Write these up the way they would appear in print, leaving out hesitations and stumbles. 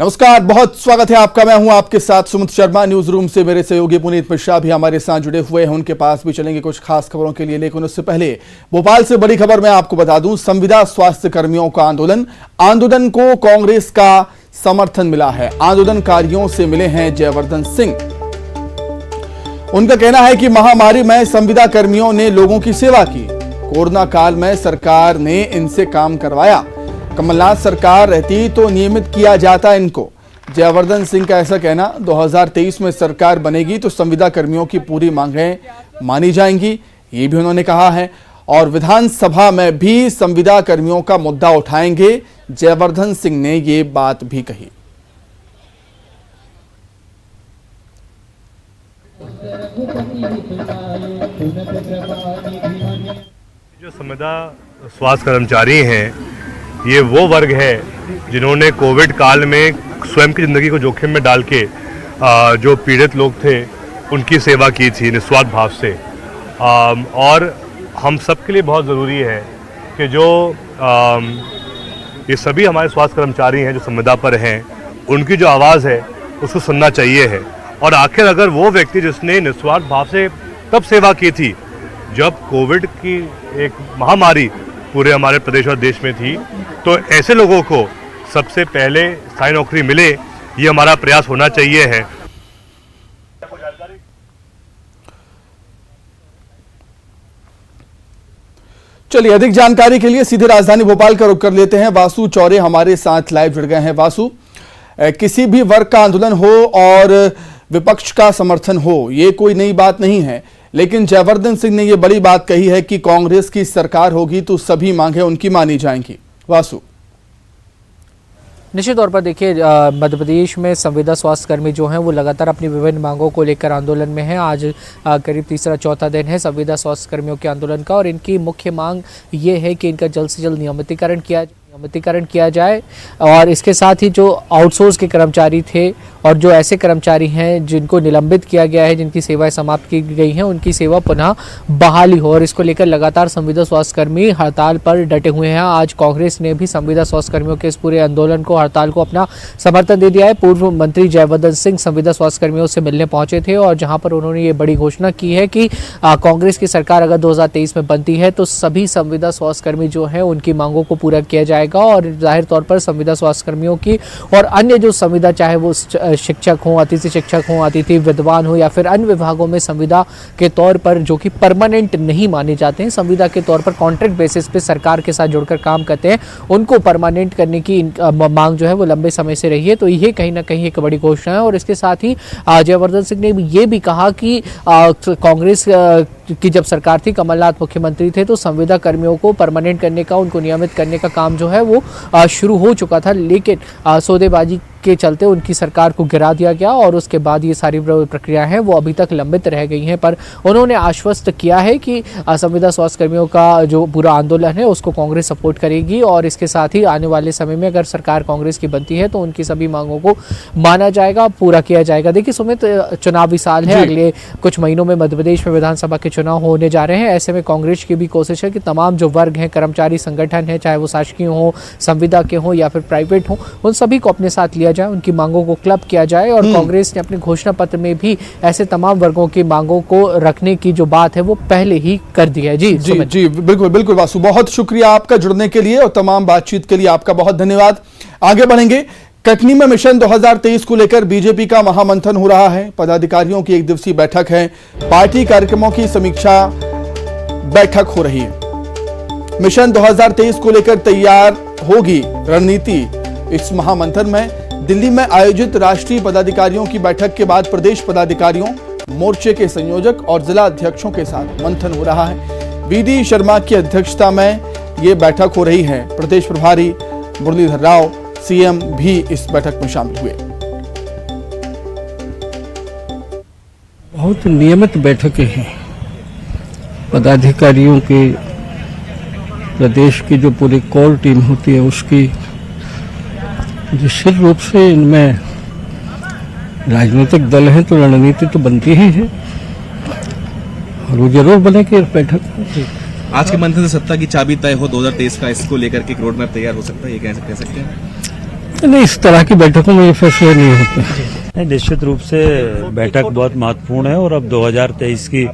नमस्कार, बहुत स्वागत है आपका। मैं हूं आपके साथ सुमित शर्मा। न्यूज रूम से मेरे सहयोगी पुनीत मिश्रा भी हमारे साथ जुड़े हुए हैं। उनके पास भी चलेंगे कुछ खास खबरों के लिए, लेकिन उससे पहले भोपाल से बड़ी खबर मैं आपको बता दूं। संविदा स्वास्थ्य कर्मियों का आंदोलन को कांग्रेस का समर्थन मिला है। आंदोलनकारियों से मिले हैं जयवर्धन सिंह। उनका कहना है कि महामारी में संविदा कर्मियों ने लोगों की सेवा की। कोरोना काल में सरकार ने इनसे काम करवाया। कमलनाथ सरकार रहती तो नियमित किया जाता इनको। जयवर्धन सिंह का ऐसा कहना। 2023 में सरकार बनेगी तो संविदा कर्मियों की पूरी मांगें मानी जाएंगी, ये भी उन्होंने कहा है। और विधानसभा में भी संविदा कर्मियों का मुद्दा उठाएंगे। जयवर्धन सिंह ने ये बात भी कही। जो संविदा स्वास्थ्य कर्मचारी हैं, ये वो वर्ग है जिन्होंने कोविड काल में स्वयं की ज़िंदगी को जोखिम में डाल के जो पीड़ित लोग थे उनकी सेवा की थी निस्वार्थ भाव से। और हम सब के लिए बहुत ज़रूरी है कि जो ये सभी हमारे स्वास्थ्य कर्मचारी हैं जो संविदा पर हैं, उनकी जो आवाज़ है उसको सुनना चाहिए है। और आखिर अगर वो व्यक्ति जिसने निस्वार्थ भाव से तब सेवा की थी जब कोविड की एक महामारी पूरे हमारे प्रदेश और देश में थी, तो ऐसे लोगों को सबसे पहले स्थायी नौकरी मिले, ये हमारा प्रयास होना चाहिए है। चलिए, अधिक जानकारी के लिए सीधे राजधानी भोपाल का रुख कर लेते हैं। वासु चौरे हमारे साथ लाइव जुड़ गए हैं। वासु, किसी भी वर्ग का आंदोलन हो और विपक्ष का समर्थन हो, ये कोई नई बात नहीं है, लेकिन जयवर्धन सिंह ने यह बड़ी बात कही है कि कांग्रेस की सरकार होगी तो सभी मांगें उनकी मानी जाएंगी। वासु, निश्चित तौर पर देखिए, मध्य प्रदेश में संविदा स्वास्थ्य कर्मी जो हैं वो लगातार अपनी विभिन्न मांगों को लेकर आंदोलन में हैं। आज करीब तीसरा चौथा दिन है संविदा स्वास्थ्य कर्मियों के आंदोलन का, और इनकी मुख्य मांग ये है कि इनका जल्द से जल्द नियमितीकरण किया जाए। और इसके साथ ही जो आउटसोर्स के कर्मचारी थे और जो ऐसे कर्मचारी हैं जिनको निलंबित किया गया है, जिनकी सेवाएं समाप्त की गई हैं, उनकी सेवा पुनः बहाली हो। और इसको लेकर लगातार संविदा स्वास्थ्य कर्मी हड़ताल पर डटे हुए हैं। आज कांग्रेस ने भी संविदा स्वास्थ्य कर्मियों के इस पूरे आंदोलन को, हड़ताल को अपना समर्थन दे दिया है। पूर्व मंत्री जयवर्धन सिंह संविदा स्वास्थ्य कर्मियों से मिलने पहुंचे थे और जहां पर उन्होंने ये बड़ी घोषणा की है कि कांग्रेस की सरकार अगर 2023 में बनती है तो सभी संविदा स्वास्थ्य कर्मी जो हैं उनकी मांगों को पूरा किया जाएगा। और जाहिर तौर पर संविदा स्वास्थ्य कर्मियों की और अन्य जो संविदा, चाहे वो शिक्षक हों, अतिथि शिक्षक हों, अतिथि विद्वान हो या फिर अन्य विभागों में संविदा के तौर पर जो कि परमानेंट नहीं माने जाते हैं, संविदा के तौर पर कॉन्ट्रैक्ट बेसिस पे सरकार के साथ जुड़कर काम करते हैं, उनको परमानेंट करने की मांग जो है वो लंबे समय से रही है। तो ये कहीं ना कहीं एक बड़ी घोषणा है। और इसके साथ ही जयवर्धन सिंह ने ये भी कहा कि कांग्रेस की जब सरकार थी, कमलनाथ मुख्यमंत्री थे, तो संविदा कर्मियों को परमानेंट करने का, उनको नियमित करने का काम जो है वो शुरू हो चुका था, लेकिन सौदेबाजी के चलते उनकी सरकार को गिरा दिया गया और उसके बाद ये सारी प्रक्रिया है वो अभी तक लंबित रह गई हैं। पर उन्होंने आश्वस्त किया है कि संविदा स्वास्थ्य कर्मियों का जो पूरा आंदोलन है उसको कांग्रेस सपोर्ट करेगी। और इसके साथ ही आने वाले समय में अगर सरकार कांग्रेस की बनती है तो उनकी सभी मांगों को माना जाएगा, पूरा किया जाएगा। देखिए सुमित, चुनावी साल है, अगले कुछ महीनों में मध्य प्रदेश में विधानसभा के चुनाव होने जा रहे हैं। ऐसे में कांग्रेस की भी कोशिश है कि तमाम जो वर्ग हैं, कर्मचारी संगठन है, चाहे वो शासकीय हो, संविदा के हो या फिर प्राइवेट हो, उन सभी को अपने साथ लिया जाए, उनकी मांगों को क्लब किया जाए। और कांग्रेस ने अपने घोषणा पत्र में भी ऐसे तमाम वर्गों की मांगों को रखने की जो बात है वो पहले ही कर दी है। जी जी जी, बिल्कुल बिल्कुल वासु, बहुत शुक्रिया आपका जुड़ने के लिए और तमाम बातचीत के लिए आपका बहुत धन्यवाद। आगे बढ़ेंगे। कटनी में मिशन 2023 को लेकर बीजेपी का महामंथन हो रहा है। पदाधिकारियों की एक दिवसीय बैठक है। पार्टी कार्यक्रमों की समीक्षा बैठक हो रही है। मिशन 2023 को लेकर तैयार होगी रणनीति। इस महामंथन में दिल्ली में आयोजित राष्ट्रीय पदाधिकारियों की बैठक के बाद प्रदेश पदाधिकारियों, मोर्चे के संयोजक और जिला अध्यक्षों के साथ मंथन हो रहा है। वीडी शर्मा की अध्यक्षता में ये बैठक हो रही है। प्रदेश प्रभारी मुरलीधर राव, सीएम भी इस बैठक में शामिल हुए। बहुत नियमित बैठकें हैं पदाधिकारियों के, प्रदेश की जो पूरी कोर टीम होती है उसकी। निश्चित रूप से इनमें राजनीतिक दल हैं तो रणनीति तो बनती ही है और वो जरूर बनेगी इस बैठक में। आज के मंथन से सत्ता की चाबी तय हो 2023 का, इसको लेकर के एक रोड मैप तैयार हो सकता है, ये कह सकते हैं? नहीं, इस तरह की बैठकों में ये फैसले नहीं होते हैं। नहीं, निश्चित रूप से बैठक बहुत महत्वपूर्ण है और अब 2023 की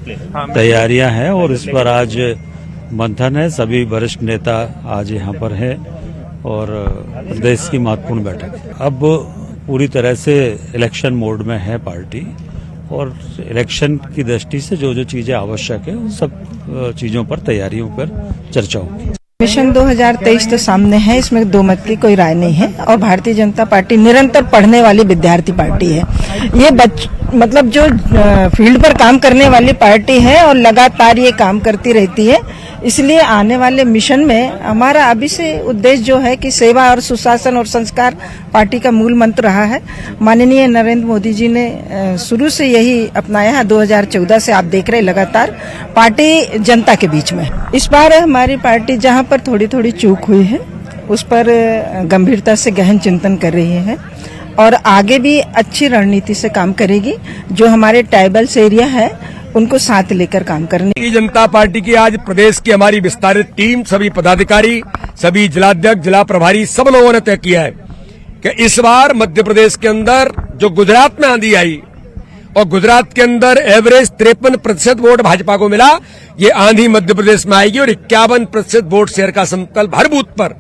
तैयारियां हैं और इस पर आज मंथन है। सभी वरिष्ठ नेता आज यहाँ पर हैं और प्रदेश की महत्वपूर्ण बैठक है। अब पूरी तरह से इलेक्शन मोड में है पार्टी और इलेक्शन की दृष्टि से जो जो चीजें आवश्यक है उन सब चीजों पर, तैयारियों पर चर्चा होगी। मिशन 2023 तो सामने है, इसमें दो मत की कोई राय नहीं है और भारतीय जनता पार्टी निरंतर पढ़ने वाली विद्यार्थी पार्टी है। ये मतलब जो फील्ड पर काम करने वाली पार्टी है और लगातार ये काम करती रहती है। इसलिए आने वाले मिशन में हमारा अभी से उद्देश्य जो है कि सेवा और सुशासन और संस्कार पार्टी का मूल मंत्र रहा है। माननीय नरेंद्र मोदी जी ने शुरू से यही अपनाया है। 2014 से आप देख रहे लगातार पार्टी जनता के बीच में। इस बार हमारी पार्टी जहां पर थोड़ी थोड़ी चूक हुई है उस पर गंभीरता से गहन चिंतन कर रही है और आगे भी अच्छी रणनीति से काम करेगी। जो हमारे ट्राइबल्स एरिया है उनको साथ लेकर काम करने। भारतीय जनता पार्टी की आज प्रदेश की हमारी विस्तारित टीम, सभी पदाधिकारी, सभी जिलाध्यक्ष, जिला प्रभारी, सब लोगों ने तय किया है कि इस बार मध्य प्रदेश के अंदर जो गुजरात में आंधी आई और गुजरात के अंदर एवरेज 53% वोट भाजपा को मिला, ये आंधी मध्य प्रदेश में आएगी और 51% वोट शेयर का संकल्प हर बूथ पर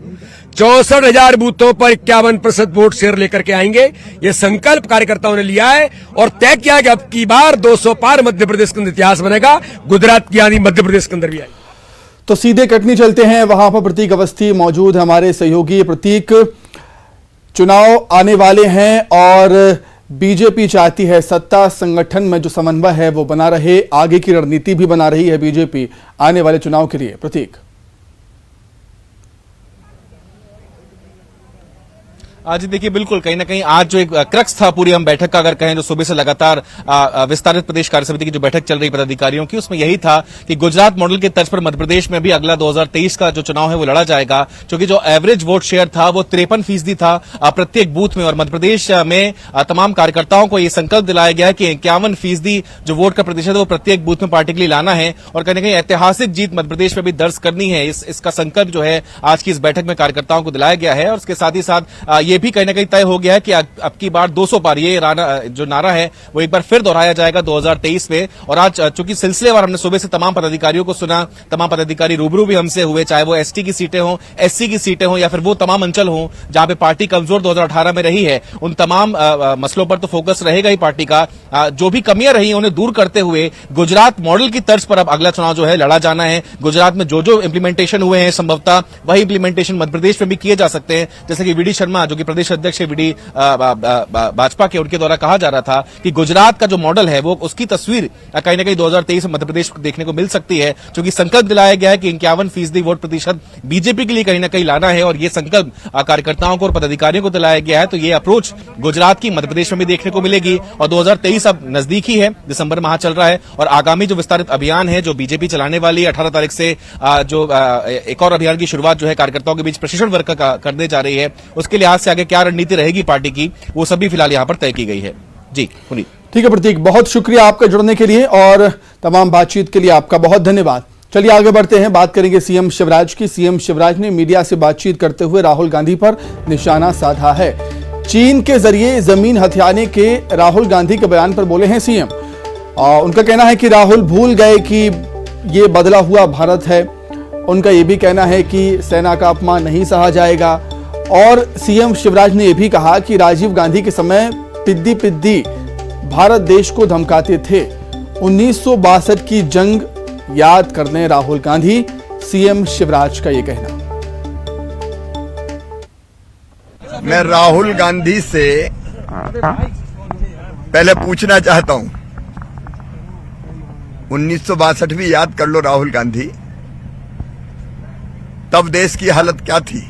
64,000 बूथों पर 51% वोट शेयर लेकर के आएंगे। ये संकल्प कार्यकर्ताओं ने लिया है और तय किया कि अब की बार 200 पार मध्य प्रदेश के अंदर इतिहास बनेगा। गुजरात की आंधी मध्य प्रदेश के अंदर भी आएगी। तो सीधे कटनी चलते हैं, वहां पर प्रतीक अवस्थी मौजूद है हमारे सहयोगी। प्रतीक, चुनाव आने वाले हैं और बीजेपी चाहती है सत्ता संगठन में जो समन्वय है वो बना रहे, आगे की रणनीति भी बना रही है बीजेपी आने वाले चुनाव के लिए। प्रतीक, आज देखिए बिल्कुल कहीं ना कहीं आज जो एक क्रक्स था पूरी हम बैठक का अगर कहें जो सुबह से लगातार विस्तारित प्रदेश कार्य समिति की जो बैठक चल रही पदाधिकारियों की, उसमें यही था कि गुजरात मॉडल के तर्ज पर मध्य प्रदेश में भी अगला 2023 का जो चुनाव है वो लड़ा जाएगा। क्योंकि जो एवरेज वोट शेयर था वो 53% था प्रत्येक बूथ में और मध्य प्रदेश में तमाम कार्यकर्ताओं को ये संकल्प दिलाया गया कि 51% जो वोट का प्रतिशत है वो प्रत्येक बूथ में पार्टी के लिए लाना है और कहीं ना कहीं ऐतिहासिक जीत मध्य प्रदेश में भी दर्ज करनी है। इसका संकल्प जो है आज की इस बैठक में कार्यकर्ताओं को दिलाया गया है और उसके साथ ही साथ ये भी कहीं ना कहीं तय हो गया है कि अब की बार 200 पार ये जो नारा है वो एक बार फिर दोहराया जाएगा 2023 में। और आज चूंकि सिलसिलेवार हमने सुबह से तमाम पदाधिकारियों को सुना, तमाम पदाधिकारी रूबरू भी हमसे हुए, चाहे वो एसटी की सीटें हों, एससी की सीटें हों या फिर वो तमाम अंचल हों जहां पे पार्टी कमजोर 2018 में रही है, उन तमाम मसलों पर तो फोकस रहेगा ही पार्टी का। जो भी कमियां रही उन्हें दूर करते हुए गुजरात मॉडल की तर्ज पर अब अगला चुनाव जो है लड़ा जाना है। गुजरात में जो जो इंप्लीमेंटेशन हुए हैं संभवतः वही इंप्लीमेंटेशन मध्य प्रदेश में भी किए जा सकते हैं। जैसे कि वीडी शर्मा जो कि प्रदेश अध्यक्ष है वीडी भाजपा के, उनके द्वारा कहा जा रहा था कि गुजरात का जो मॉडल है वो उसकी तस्वीर कहीं ना कहीं 2023 में मध्य प्रदेश को देखने को मिल सकती है। क्योंकि संकल्प दिलाया गया है कि 51% वोट प्रतिशत बीजेपी के लिए कहीं ना कहीं लाना है और ये संकल्प कार्यकर्ताओं को और पदाधिकारियों को दिलाया गया है। तो ये अप्रोच गुजरात की मध्य प्रदेश में भी देखने को मिलेगी और 2023 अब नजदीक ही है, दिसंबर माह चल रहा है और आगामी जो विस्तारित अभियान है जो बीजेपी चलाने वाली है 18 तारीख से जो एक और अभियान की शुरुआत जो है कार्यकर्ताओं के बीच प्रशिक्षण वर्ग का करने जा रही है, उसके लिहाज से आगे क्या रणनीति रहेगी पार्टी की वो सभी फिलहाल यहां पर तय की गई है। जी पुनीत। ठीक है प्रतीक, बहुत शुक्रिया आपका जुड़ने के लिए और तमाम बातचीत के लिए आपका बहुत धन्यवाद। चलिए आगे बढ़ते हैं, बात करेंगे सीएम शिवराज की। सीएम शिवराज ने मीडिया से बातचीत करते हुए राहुल गांधी पर निशाना साधा है। चीन के जरिए जमीन हथियाने के राहुल गांधी के बयान पर बोले हैं सीएम। उनका कहना है कि राहुल भूल गए कि ये बदला हुआ भारत है। उनका यह भी कहना है कि सेना का अपमान नहीं सहा जाएगा और सीएम शिवराज ने यह भी कहा कि राजीव गांधी के समय पिद्दी पिद्दी भारत देश को धमकाते थे। 1962 की जंग याद करने राहुल गांधी, सीएम शिवराज का यह कहना। मैं राहुल गांधी से पहले पूछना चाहता हूं, 1962 भी याद कर लो राहुल गांधी, तब देश की हालत क्या थी?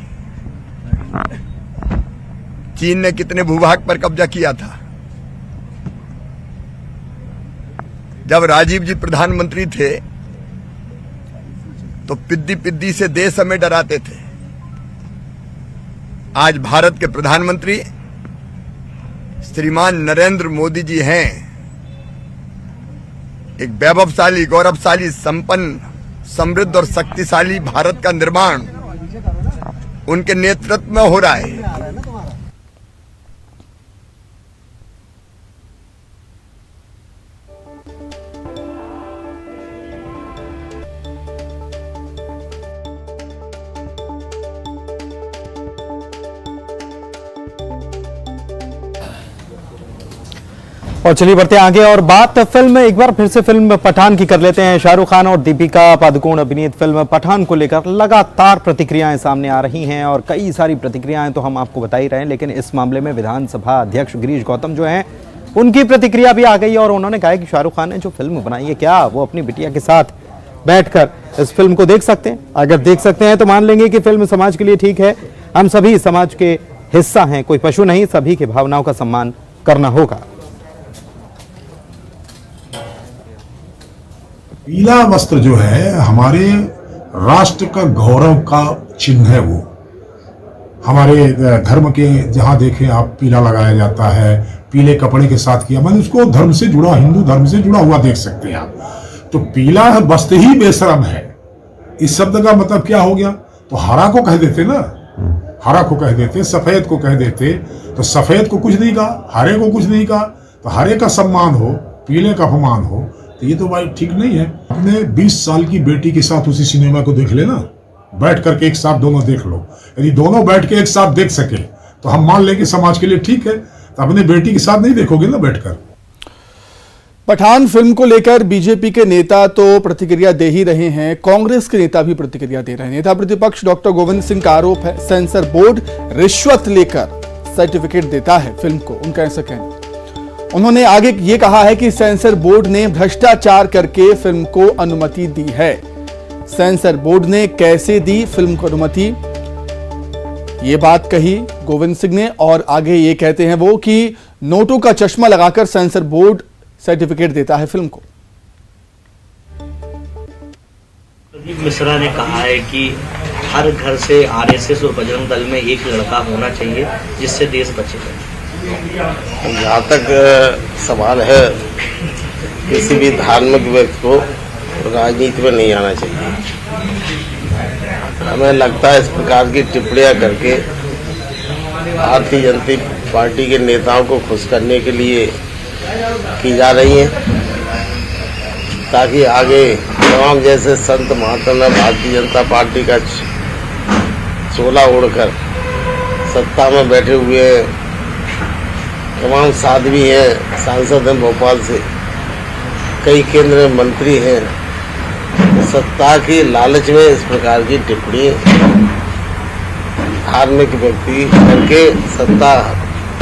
चीन ने कितने भूभाग पर कब्जा किया था? जब राजीव जी प्रधानमंत्री थे तो पिद्दी पिद्दी से देश हमें डराते थे। आज भारत के प्रधानमंत्री श्रीमान नरेंद्र मोदी जी हैं। एक वैभवशाली, गौरवशाली, संपन्न, समृद्ध और शक्तिशाली भारत का निर्माण उनके नेतृत्व में हो रहा है। और चलिए बढ़ते हैं आगे और बात फिल्म एक बार फिर से फिल्म पठान की कर लेते हैं। शाहरुख खान और दीपिका पादुकोण अभिनीत फिल्म पठान को लेकर लगातार प्रतिक्रियाएं सामने आ रही हैं और कई सारी प्रतिक्रियाएं तो हम आपको बता ही रहे हैं, लेकिन इस मामले में विधानसभा अध्यक्ष गिरीश गौतम जो हैं उनकी प्रतिक्रिया भी आ गई और उन्होंने कहा कि शाहरुख खान ने जो फिल्म बनाई है क्या वो अपनी बिटिया के साथ बैठकर इस फिल्म को देख सकते हैं। अगर देख सकते हैं तो मान लेंगे कि फिल्म समाज के लिए ठीक है। हम सभी समाज के हिस्सा हैं, कोई पशु नहीं, सभी की भावनाओं का सम्मान करना होगा। पीला वस्त्र जो है हमारे राष्ट्र का गौरव का चिन्ह है। वो हमारे धर्म के जहां देखें आप पीला लगाया जाता है, पीले कपड़े के साथ किया, मतलब उसको धर्म से जुड़ा, हिंदू धर्म से जुड़ा हुआ देख सकते हैं आप। तो पीला वस्त्र ही बेशरम है, इस शब्द का मतलब क्या हो गया? तो हरा को कह देते ना, हरा को कह देते, सफेद को कह देते, तो सफेद को कुछ नहीं कहा, हरे को कुछ नहीं कहा, तो हरे का सम्मान हो, पीले का अपमान हो, तो ये तो भाई ठीक नहीं है। अपने 20 साल की बेटी के साथ उसी सिनेमा को देख लेना, बैठ करके एक साथ दोनों देख लो। यदि दोनों बैठ के एक साथ देख सके तो हम मान लें कि समाज के लिए ठीक है, तो अपने बेटी के साथ नहीं देखोगे ना बैठकर। पठान फिल्म को लेकर बीजेपी के नेता तो प्रतिक्रिया दे ही रहे हैं, कांग्रेस के नेता भी प्रतिक्रिया दे रहे हैं। नेता प्रतिपक्ष डॉक्टर गोविंद सिंह का आरोप है सेंसर बोर्ड रिश्वत लेकर सर्टिफिकेट देता है फिल्म को, उनका ऐसा कहना। उन्होंने आगे ये कहा है कि सेंसर बोर्ड ने भ्रष्टाचार करके फिल्म को अनुमति दी है। सेंसर बोर्ड ने कैसे दी फिल्म को अनुमति, ये बात कही गोविंद सिंह ने। और आगे ये कहते हैं वो कि नोटों का चश्मा लगाकर सेंसर बोर्ड सर्टिफिकेट देता है फिल्म को। प्रदीप मिश्रा ने कहा है कि हर घर से आरएसएस और बजरंग दल में एक लड़का होना चाहिए जिससे देश बचेगा। जहाँ तक सवाल है, किसी भी धार्मिक व्यक्ति को राजनीति में नहीं आना चाहिए। हमें लगता है इस प्रकार की टिप्पणियां करके भारतीय जनता पार्टी के नेताओं को खुश करने के लिए की जा रही हैं, ताकि आगे तमाम जैसे संत महात्मा ने भारतीय जनता पार्टी का चोला ओढ़कर सत्ता में बैठे हुए तमाम साध्वी हैं, सांसद हैं भोपाल से, कई केंद्रीय मंत्री हैं, सत्ता की लालच में इस प्रकार की टिप्पणी धार्मिक व्यक्ति करके सत्ता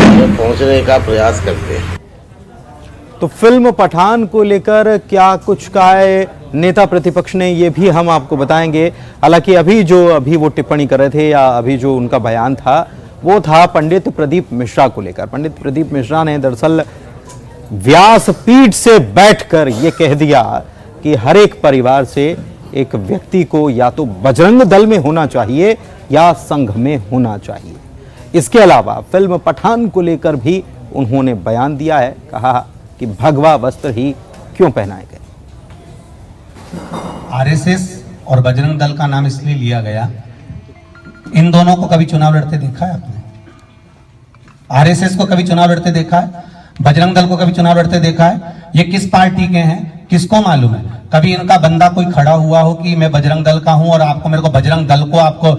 में पहुंचने का प्रयास करते हैं। तो फिल्म पठान को लेकर क्या कुछ कहा है नेता प्रतिपक्ष ने, ये भी हम आपको बताएंगे। हालांकि अभी वो टिप्पणी कर रहे थे या अभी जो उनका बयान था वो था पंडित प्रदीप मिश्रा को लेकर। पंडित प्रदीप मिश्रा ने दरअसल व्यासपीठ से बैठकर ये कह दिया कि हर एक परिवार से एक व्यक्ति को या तो बजरंग दल में होना चाहिए या संघ में होना चाहिए। इसके अलावा फिल्म पठान को लेकर भी उन्होंने बयान दिया है, कहा कि भगवा वस्त्र ही क्यों पहनाए गए। आरएसएस और बजरंग दल का नाम इसलिए लिया गया, इन दोनों को कभी चुनाव लड़ते देखा है आपने? आरएसएस को कभी चुनाव लड़ते देखा है? बजरंग दल को कभी चुनाव लड़ते देखा है? ये किस पार्टी के हैं किसको मालूम है? कभी इनका बंदा कोई खड़ा हुआ हो कि मैं बजरंग दल का हूं और आपको मेरे को बजरंग दल को आपको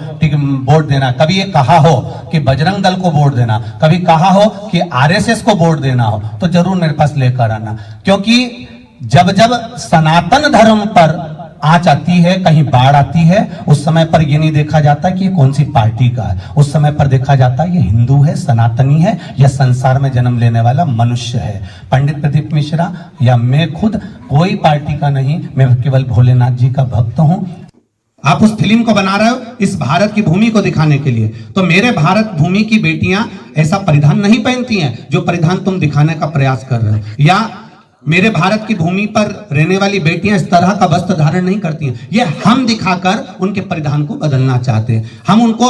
वोट देना? कभी ये कहा हो कि बजरंग दल को वोट देना? कभी कहा हो कि आरएसएस को वोट देना हो तो जरूर मेरे पास लेकर आना, क्योंकि जब जब सनातन धर्म पर आंच आती है, कहीं बाढ़ आती है, उस समय पर ये नहीं देखा जाता कि ये कौन सी पार्टी का है, उस समय पर देखा जाता है ये हिंदू है, सनातनी है या संसार में जन्म लेने वाला मनुष्य है। पंडित प्रदीप मिश्रा या मैं खुद कोई पार्टी का नहीं, मैं केवल भोलेनाथ जी का भक्त हूं। आप उस फिल्म को बना रहे हो इस भारत की भूमि को दिखाने के लिए, तो मेरे भारत भूमि की बेटियां ऐसा परिधान नहीं पहनती हैं जो परिधान तुम दिखाने का प्रयास कर रहे हो, या मेरे भारत की भूमि पर रहने वाली बेटियां इस तरह का वस्त्र धारण नहीं करती हैं। ये हम दिखाकर उनके परिधान को बदलना चाहते हैं। हम उनको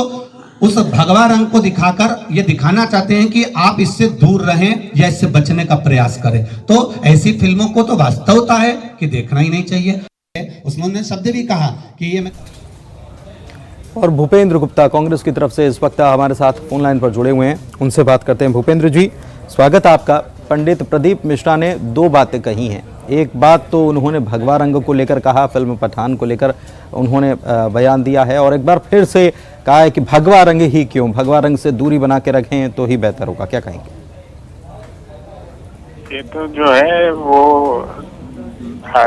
उस भगवा रंग को दिखाकर ये दिखाना चाहते हैं कि आप इससे दूर रहें या इससे बचने का प्रयास करें। तो ऐसी फिल्मों को तो वास्तवता है कि देखना ही नहीं चाहिए। उसने शब्द भी कहा कि ये और भूपेंद्र गुप्ता कांग्रेस की तरफ से इस वक्त हमारे साथ फोन लाइन पर जुड़े हुए हैं, उनसे बात करते हैं। भूपेंद्र जी, स्वागत है आपका। पंडित प्रदीप मिश्रा ने दो बातें कही हैं। एक बात तो उन्होंने भगवा रंग को लेकर कहा, फिल्म पठान को लेकर उन्होंने बयान दिया है, और एक बार फिर से कहा है कि भगवा रंग ही क्यों, भगवा रंग से दूरी बना के रखें तो ही बेहतर होगा। क्या कहेंगे? ये तो जो है वो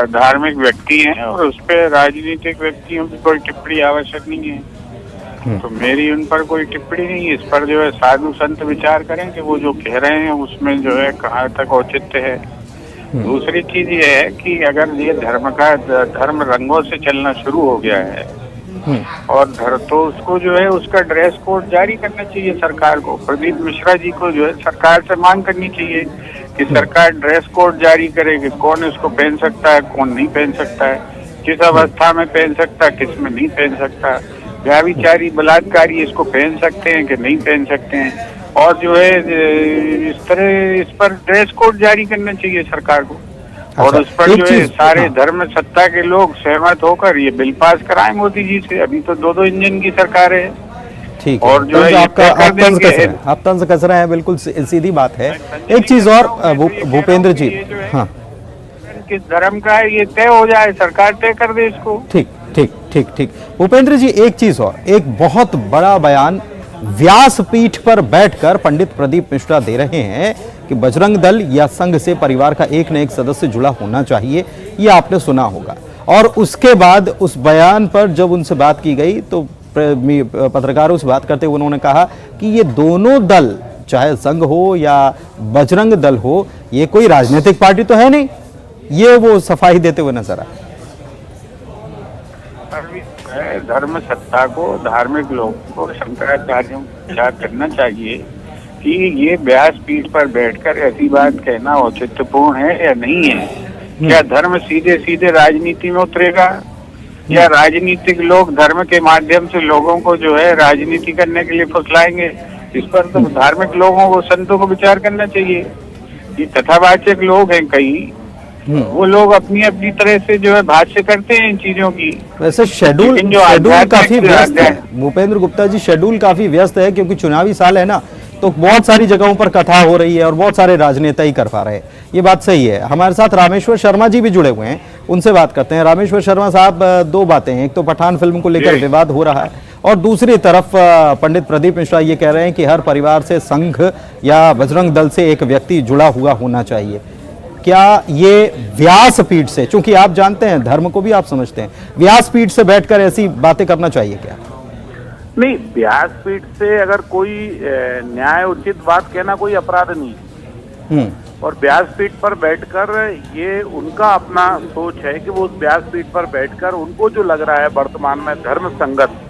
धार्मिक व्यक्ति हैं और उस पर राजनीतिक व्यक्तियों की कोई टिप्पणी आवश्यक नहीं है। तो मेरी उन पर कोई टिप्पणी नहीं है। इस पर जो है साधु संत विचार करें कि वो जो कह रहे हैं उसमें जो है कहाँ तक औचित्य है। दूसरी चीज ये है कि अगर ये धर्म रंगों से चलना शुरू हो गया है और तो उसको जो है उसका ड्रेस कोड जारी करना चाहिए सरकार को। प्रदीप मिश्रा जी को जो है सरकार से मांग करनी चाहिए कि सरकार ड्रेस कोड जारी करे कि कौन इसको पहन सकता है, कौन नहीं पहन सकता है, किस अवस्था में पहन सकता है, किस में नहीं पहन सकता, व्याभिचारी बलात्कारी इसको पहन सकते हैं कि नहीं पहन सकते हैं। और जो है इस पर ड्रेस कोड जारी करना चाहिए सरकार को। और उस पर जो है सारे धर्म सत्ता के लोग सहमत होकर ये बिल पास कराएं मोदी जी से। अभी तो 2-2 इंजन की सरकार है। ठीक और जो है आप तंज कस रहे हैं, बिल्कुल सीधी बात है। एक चीज और भूपेंद्र जी, हाँ, किस धर्म का है ये तय हो जाए, सरकार तय कर दे इसको। ठीक ठीक ठीक ठीक भूपेंद्र जी, एक चीज और, एक बहुत बड़ा बयान व्यासपीठ पर बैठकर पंडित प्रदीप मिश्रा दे रहे हैं कि बजरंग दल या संघ से परिवार का एक न एक सदस्य जुड़ा होना चाहिए। ये आपने सुना होगा। और उसके बाद उस बयान पर जब उनसे बात की गई तो पत्रकारों से बात करते हुए उन्होंने कहा कि ये दोनों दल, चाहे संघ हो या बजरंग दल हो, ये कोई राजनीतिक पार्टी तो है नहीं। ये वो सफाई देते हुए नजर आए। धर्म सत्ता को, धार्मिक लोगों को, शंकराचार्यों को विचार करना चाहिए कि ये व्यासपीठ पर बैठकर ऐसी बात कहना औचित्यपूर्ण है या नहीं है। क्या धर्म सीधे सीधे राजनीति में उतरेगा या राजनीतिक लोग धर्म के माध्यम से लोगों को जो है राजनीति करने के लिए फुसलाएंगे? इस पर तो धार्मिक लोगों को, संतों को विचार करना चाहिए। ये कथावाचक लोग हैं कई, वो लोग अपनी अपनी तरह से जो है भाष्य करते हैं इन चीजों की। वैसे शेड्यूल काफी व्यस्त है भूपेंद्र गुप्ता जी, शेड्यूल काफी व्यस्त है क्योंकि चुनावी साल है ना, तो बहुत सारी जगहों पर कथा हो रही है और बहुत सारे राजनेता ही कर पा रहे हैं। ये बात सही है। हमारे साथ रामेश्वर शर्मा जी भी जुड़े हुए हैं, उनसे बात करते हैं। रामेश्वर शर्मा साहब, दो बातें हैं, एक तो पठान फिल्म को लेकर विवाद हो रहा है और दूसरी तरफ पंडित प्रदीप मिश्रा ये कह रहे हैं कि हर परिवार से संघ या बजरंग दल से एक व्यक्ति जुड़ा हुआ होना चाहिए। क्या ये व्यासपीठ से, चूंकि आप जानते हैं धर्म को भी आप समझते हैं, व्यासपीठ से बैठकर ऐसी बातें करना चाहिए क्या? नहीं, व्यासपीठ से अगर कोई न्याय उचित बात कहना कोई अपराध नहीं। और व्यासपीठ पर बैठकर ये उनका अपना सोच है कि वो उस व्यासपीठ पर बैठकर उनको जो लग रहा है वर्तमान में धर्म संगत,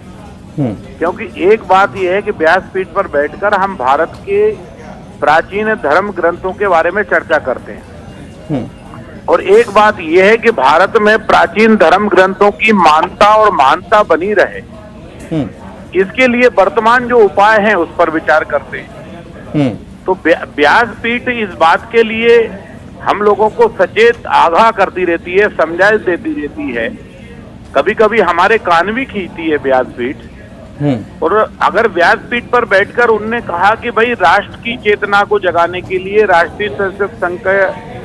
क्योंकि एक बात ये है कि व्यासपीठ पर बैठकर हम भारत के प्राचीन धर्म ग्रंथों के बारे में चर्चा करते हैं और एक बात यह है कि भारत में प्राचीन धर्म ग्रंथों की मान्यता और महानता बनी रहे, इसके लिए वर्तमान जो उपाय हैं उस पर विचार करते हैं। तो व्यासपीठ इस बात के लिए हम लोगों को सचेत आगाह करती रहती है, समझाइश देती रहती है, कभी कभी हमारे कान भी खींचती है व्यासपीठ। और अगर व्यासपीठ पर बैठकर उनने कहा कि भाई राष्ट्र की चेतना को जगाने के लिए राष्ट्रीय स्वयंसेवक संघ के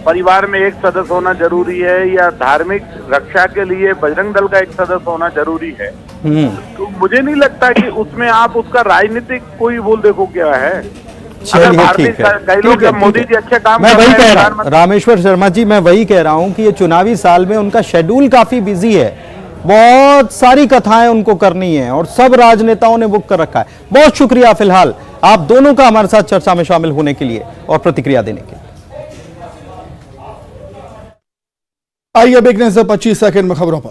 परिवार में एक सदस्य होना जरूरी है या धार्मिक रक्षा के लिए बजरंग दल का एक सदस्य होना जरूरी है, तो मुझे नहीं लगता कि उसमें आप उसका राजनीतिक कोई बोल देखो क्या है। कई लोग जब मोदी जी अच्छे काम मैं वही कह रहा हूँ रामेश्वर शर्मा जी, मैं वही कह रहा हूँ कि ये चुनावी साल में उनका शेड्यूल काफी बिजी है, बहुत सारी कथाएं उनको करनी है और सब राजनेताओं ने बुक कर रखा है। बहुत शुक्रिया फिलहाल आप दोनों का हमारे साथ चर्चा में शामिल होने के लिए और प्रतिक्रिया देने के लिए। आइए अब एक नजर 25 सेकंड में खबरों पर।